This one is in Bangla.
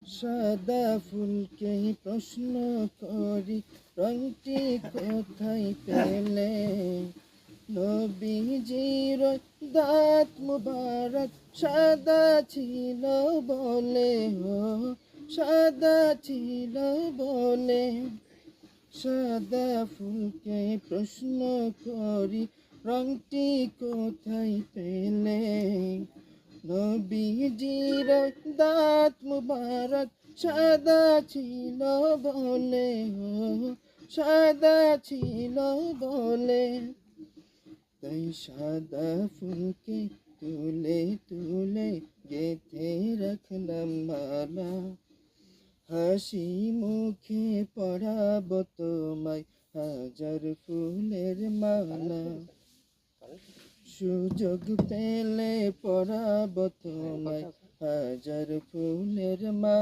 সাদা ফুলকে প্রশ্ন করি রংটি কোথায় পেলে? নবীজির দাঁত মুবারক সাদা ছিল বলে, ও সাদা ছিল বলে। সাদা ফুলকে প্রশ্ন করি রংটি কোথায় পেলে? নবীজির দাঁত মুবারক সাদা ছিল বলে, ও সাদা ছিল বলে। তাই সাদা ফুলকে তুলে তুলে গেঁথে রাখলাম মালা, হাসি মুখে পড়াবো তোমায় হাজার ফুলের মালা। সুযোগ পেলে পড়াবো তোমায় হাজার ফুলের মালা।